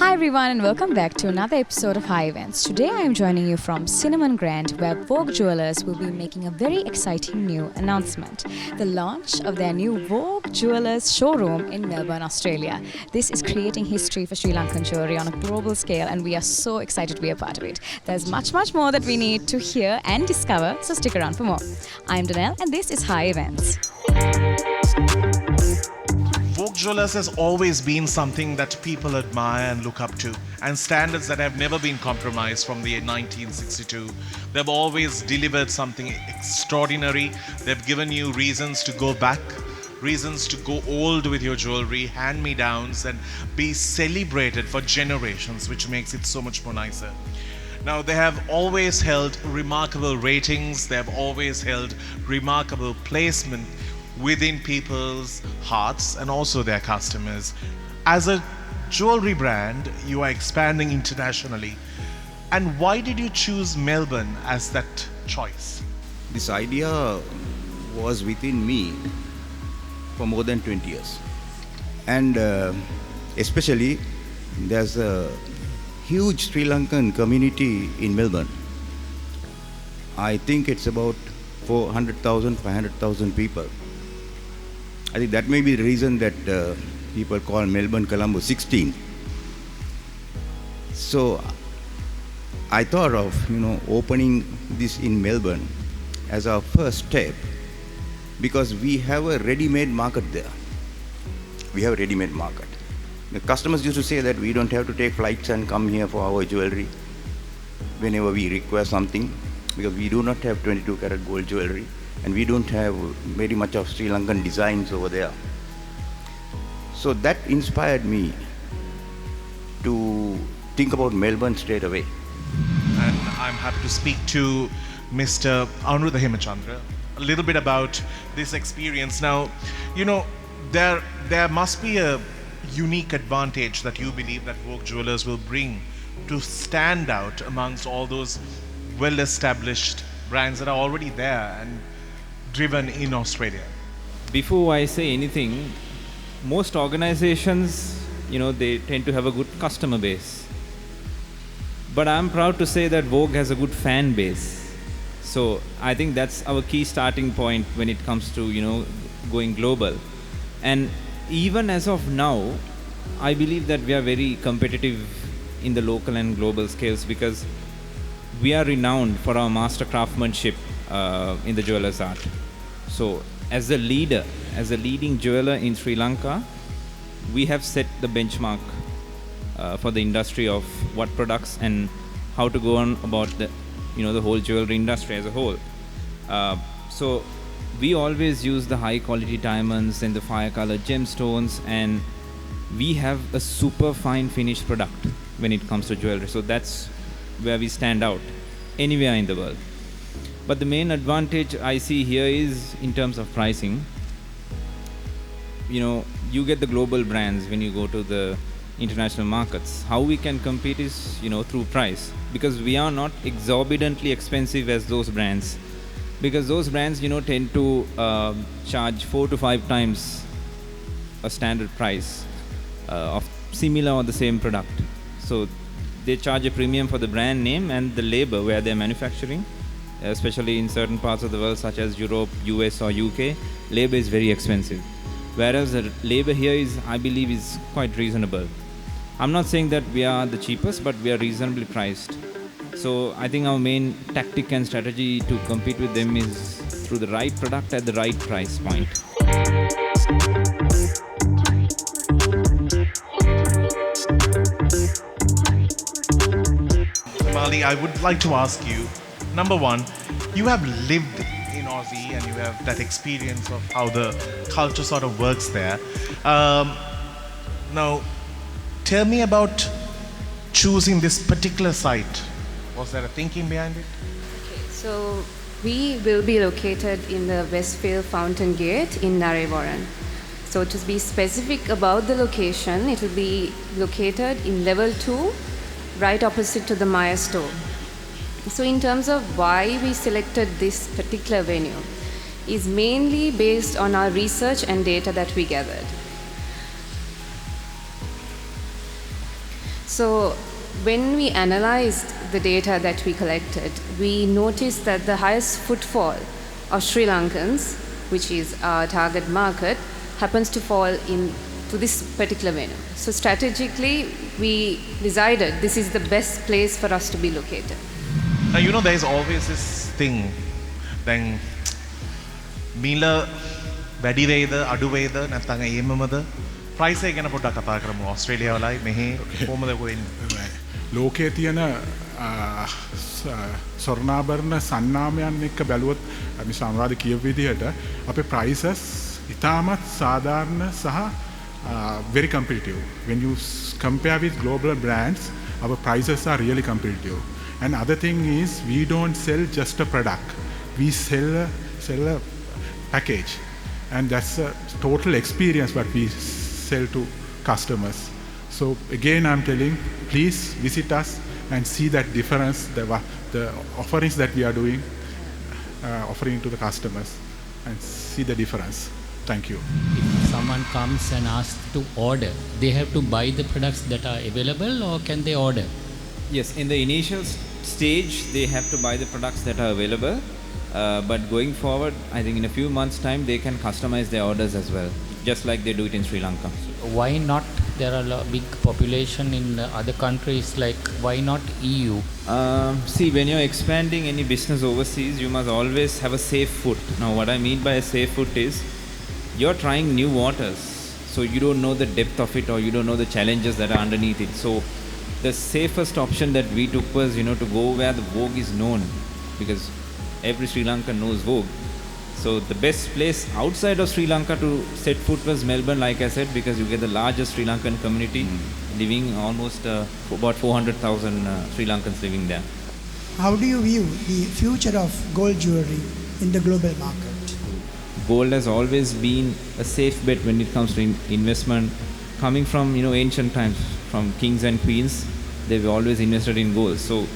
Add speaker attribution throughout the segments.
Speaker 1: Hi everyone and welcome back to another episode of Hi Events. Today I am joining you from Cinnamon Grand, where Vogue Jewelers will be making a very exciting new announcement. The launch of their new Vogue Jewelers showroom in Melbourne, Australia. This is creating history for Sri Lankan jewelry on a global scale and we are so excited to be a part of it. There's much more that we need to hear and discover, so stick around for more. I'm Danelle and this is Hi Events.
Speaker 2: Vogue Jewellers has always been something that people admire and look up to, and standards that have never been compromised from the 1962. They've always delivered something extraordinary. They've given you reasons to go back, reasons to go old with your jewelry, hand-me-downs, and be celebrated for generations, which makes it so much more nicer. Now, they have always held remarkable ratings. They have always held remarkable placement within people's hearts and also their customers. As a jewelry brand, you are expanding internationally. And why did you choose Melbourne as that choice?
Speaker 3: This idea was within me for more than 20 years. And especially, there's a huge Sri Lankan community in Melbourne. I think it's about 400,000, 500,000 people. I think that may be the reason that people call Melbourne Colombo 16. So I thought of, opening this in Melbourne as our first step, because we have a ready-made market there. We have a ready-made market. The customers used to say that we don't have to take flights and come here for our jewelry whenever we require something, because we do not have 22 karat gold jewelry. And we don't have very much of Sri Lankan designs over there. So that inspired me to think about Melbourne straight away.
Speaker 2: And I'm happy to speak to Mr. Anuruddha Hemachandra a little bit about this experience. Now, there must be a unique advantage that you believe that Vogue Jewelers will bring to stand out amongst all those well-established brands that are already there and driven in Australia.
Speaker 4: Before I say anything, most organizations, they tend to have a good customer base. But I'm proud to say that Vogue has a good fan base. So I think that's our key starting point when it comes to, going global. And even as of now, I believe that we are very competitive in the local and global scales because we are renowned for our master craftsmanship in the jeweller's art. So as a leading jeweler in Sri Lanka, we have set the benchmark for the industry of what products and how to go on about the whole jewelry industry as a whole. So we always use the high quality diamonds and the fire color gemstones, and we have a super fine finished product when it comes to jewelry. So that's where we stand out anywhere in the world. But the main advantage I see here is in terms of pricing. You get the global brands when you go to the international markets. How we can compete is, through price. Because we are not exorbitantly expensive as those brands. Because those brands, tend to charge 4 to 5 times a standard price of similar or the same product. So they charge a premium for the brand name and the labor where they're manufacturing. Especially in certain parts of the world such as Europe, US or UK, labor is very expensive. Whereas the labor here I believe is quite reasonable. I'm not saying that we are the cheapest, but we are reasonably priced. So I think our main tactic and strategy to compete with them is through the right product at the right price point.
Speaker 2: Mali, I would like to ask you, number one, you have lived in Aussie and you have that experience of how the culture sort of works there. Now, tell me about choosing this particular site. Was there a thinking behind it?
Speaker 5: Okay, so we will be located in the Westfield Fountain Gate in Narre-Warren. So to be specific about the location, it will be located in level 2, right opposite to the Maya store. So in terms of why we selected this particular venue is mainly based on our research and data that we gathered. So when we analyzed the data that we collected, we noticed that the highest footfall of Sri Lankans, which is our target market, happens to fall into this particular venue. So strategically, we decided this is the best place for us to be located.
Speaker 2: Now, there is always this thing. Then, Mila, වැඩි වේද අඩු වේද නැත්නම් එහෙමමද price එක ගැන පොඩ්ඩක් කතා කරමු ඕස්ට්‍රේලියාව වලයි මෙහි කොහමද වෙන්නේ
Speaker 6: ලෝකයේ තියෙන ස්වර්ණාභරණ සන්නාමයන් එක්ක බැලුවොත් අපි සමහරවිට කියපු විදිහට අපේ prices ඉතාමත් සාධාරණ සහ very competitive. When you compare with global brands, our prices are really competitive. And other thing is, we don't sell just a product. We sell a package. And that's a total experience what we sell to customers. So again, I'm telling, please visit us and see that difference, the offerings that we are doing, offering to the customers, and see the difference. Thank you.
Speaker 7: If someone comes and asks to order, they have to buy the products that are available, or can they order?
Speaker 4: Yes, in the initial stage, they have to buy the products that are available. But going forward, I think in a few months' time, they can customize their orders as well, just like they do it in Sri Lanka.
Speaker 7: Why not? There are a big population in other countries, like why not EU?
Speaker 4: See, when you're expanding any business overseas, you must always have a safe foot. Now, what I mean by a safe foot is, you're trying new waters, so you don't know the depth of it, or you don't know the challenges that are underneath it. So the safest option that we took was, to go where the Vogue is known, because every Sri Lankan knows Vogue. So the best place outside of Sri Lanka to set foot was Melbourne, like I said, because you get the largest Sri Lankan community living, almost about 400,000 Sri Lankans living there.
Speaker 8: How do you view the future of gold jewelry in the global market?
Speaker 4: Gold has always been a safe bet when it comes to investment. Coming from ancient times, from kings and queens, they've always invested in gold. So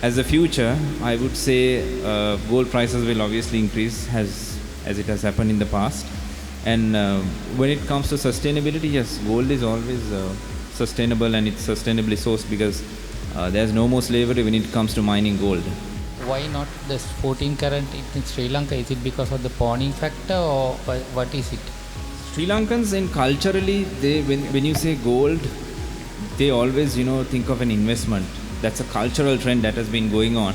Speaker 4: as a future, I would say gold prices will obviously increase as it has happened in the past. And when it comes to sustainability, yes, gold is always sustainable, and it's sustainably sourced, because there's no more slavery when it comes to mining gold.
Speaker 7: Why not the 14 carat in Sri Lanka? Is it because of the pawning factor, or what is it?
Speaker 4: Sri Lankans, and culturally, when you say gold, they always think of an investment. That's a cultural trend that has been going on.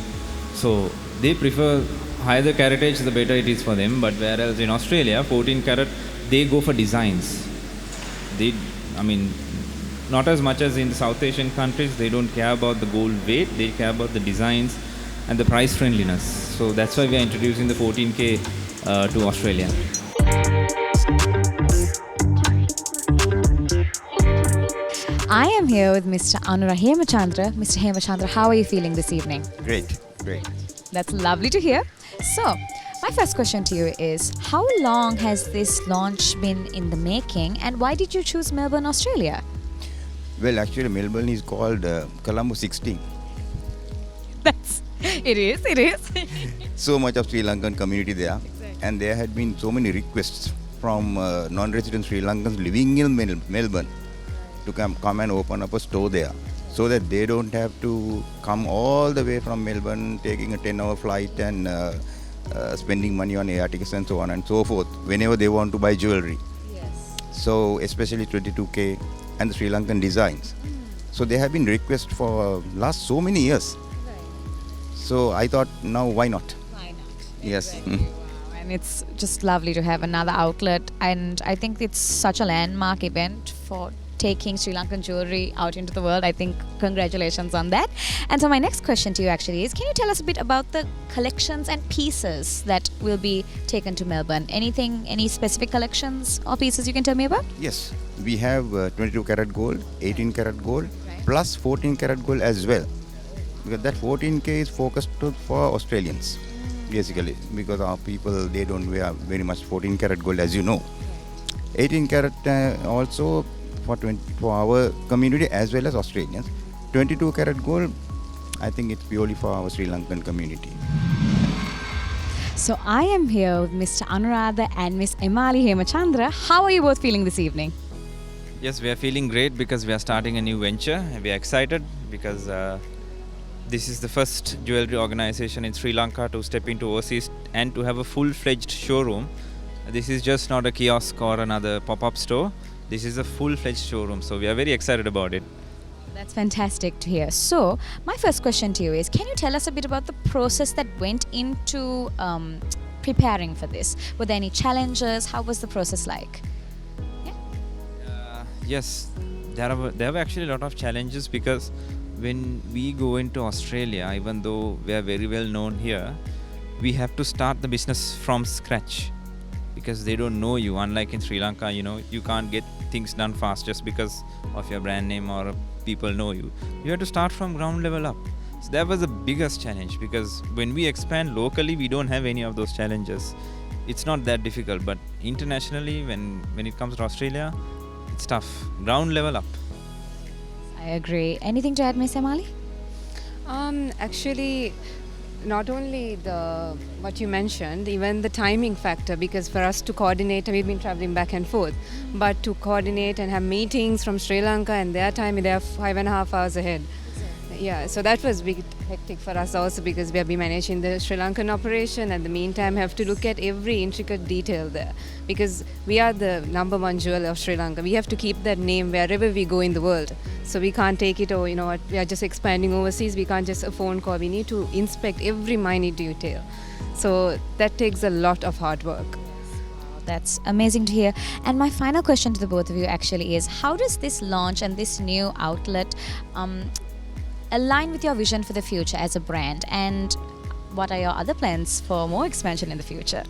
Speaker 4: So they prefer higher the caratage, the better it is for them. But whereas in Australia, 14 carat, they go for designs. Not as much as in the South Asian countries. They don't care about the gold weight. They care about the designs and the price friendliness. So that's why we are introducing the 14K to Australia.
Speaker 1: I am here with Mr. Anura Hemachandra. Mr. Hemachandra, how are you feeling this evening?
Speaker 3: Great.
Speaker 1: That's lovely to hear. So, my first question to you is, how long has this launch been in the making, and why did you choose Melbourne, Australia?
Speaker 3: Well, actually, Melbourne is called Colombo 16.
Speaker 1: It is.
Speaker 3: So much of Sri Lankan community there. Exactly. And there had been so many requests from non-resident Sri Lankans living in Melbourne to come and open up a store there, so that they don't have to come all the way from Melbourne, taking a 10-hour flight and spending money on air tickets and so on and so forth whenever they want to buy jewelry.
Speaker 1: Yes.
Speaker 3: So especially 22K and the Sri Lankan designs. So there have been requests for last so many years. So I thought, now why not?
Speaker 1: Why not?
Speaker 3: Yes.
Speaker 1: Exactly. Wow. And it's just lovely to have another outlet, and I think it's such a landmark event for taking Sri Lankan jewelry out into the world. I think congratulations on that. And so my next question to you actually is, can you tell us a bit about the collections and pieces that will be taken to Melbourne? Any specific collections or pieces you can tell me about?
Speaker 3: Yes, we have 22 karat gold, 18 karat gold, plus 14 karat gold as well. Because that 14K is focused for Australians, basically, because our people, they don't wear very much 14 karat gold, as you know. 18 karat also for our community as well as Australians. 22 karat gold, I think it's purely for our Sri Lankan community.
Speaker 1: So I am here with Mr. Anuradha and Miss Emali Hemachandra. How are you both feeling this evening?
Speaker 4: Yes, we are feeling great because we are starting a new venture, and we are excited because this is the first jewelry organization in Sri Lanka to step into overseas and to have a full-fledged showroom. This is just not a kiosk or another pop-up store. This is a full-fledged showroom, so we are very excited about it.
Speaker 1: That's fantastic to hear. So, my first question to you is, can you tell us a bit about the process that went into preparing for this? Were there any challenges? How was the process like?
Speaker 4: Yes, there were actually a lot of challenges because when we go into Australia, even though we are very well known here, we have to start the business from scratch because they don't know you. Unlike in Sri Lanka, you can't get things done fast just because of your brand name or people know you. You have to start from ground level up. So that was the biggest challenge because when we expand locally, we don't have any of those challenges. It's not that difficult, but internationally, when it comes to Australia, it's tough. Ground level up.
Speaker 1: I agree. Anything to add, Ms. Emali?
Speaker 5: Actually, not only what you mentioned, even the timing factor, because for us to coordinate, we've been traveling back and forth, but to coordinate and have meetings from Sri Lanka and their time, they are 5.5 hours ahead. Yeah, so that was big hectic for us also because we have been managing the Sri Lankan operation. At the meantime, have to look at every intricate detail there because we are the #1 jeweler of Sri Lanka. We have to keep that name wherever we go in the world. So we can't take it, or we are just expanding overseas. We can't just a phone call. We need to inspect every minute detail. So that takes a lot of hard work.
Speaker 1: That's amazing to hear. And my final question to the both of you actually is, how does this launch and this new outlet align with your vision for the future as a brand, and what are your other plans for more expansion in the future?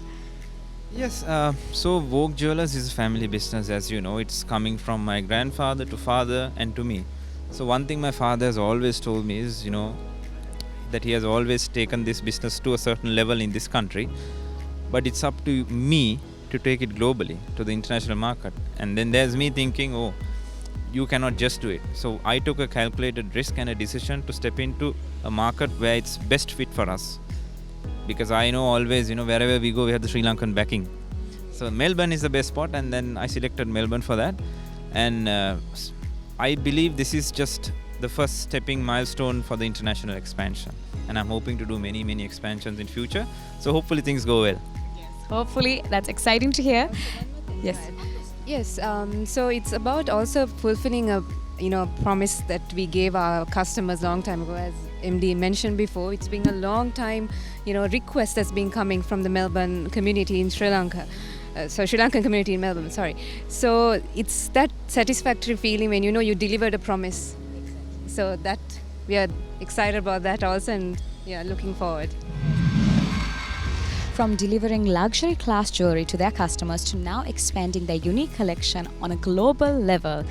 Speaker 4: Yes, so Vogue Jewelers is a family business, as you know. It's coming from my grandfather to father and to me. So one thing my father has always told me is, that he has always taken this business to a certain level in this country, but it's up to me to take it globally to the international market. And then there's me thinking, you cannot just do it. So I took a calculated risk and a decision to step into a market where it's best fit for us. Because I know always, wherever we go, we have the Sri Lankan backing. So Melbourne is the best spot, and then I selected Melbourne for that. And I believe this is just the first stepping milestone for the international expansion. And I'm hoping to do many, many expansions in future. So hopefully things go well.
Speaker 1: Hopefully, that's exciting to hear. Yes.
Speaker 5: Yes, so it's about also fulfilling a promise that we gave our customers long time ago. As MD mentioned before, it's been a long time request that's been coming from the Melbourne community in Sri Lanka. Sri Lankan community in Melbourne, sorry. So it's that satisfactory feeling when you delivered a promise. So that we are excited about that also, and looking forward.
Speaker 1: From delivering luxury class jewelry to their customers to now expanding their unique collection on a global level,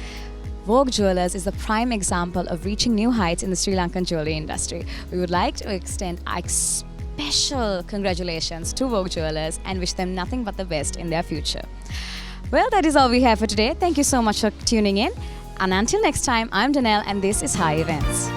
Speaker 1: Vogue Jewelers is a prime example of reaching new heights in the Sri Lankan jewelry industry. We would like to extend our special congratulations to Vogue Jewelers and wish them nothing but the best in their future. Well, that is all we have for today. Thank you so much for tuning in. And until next time, I'm Danelle and this is Hi Events.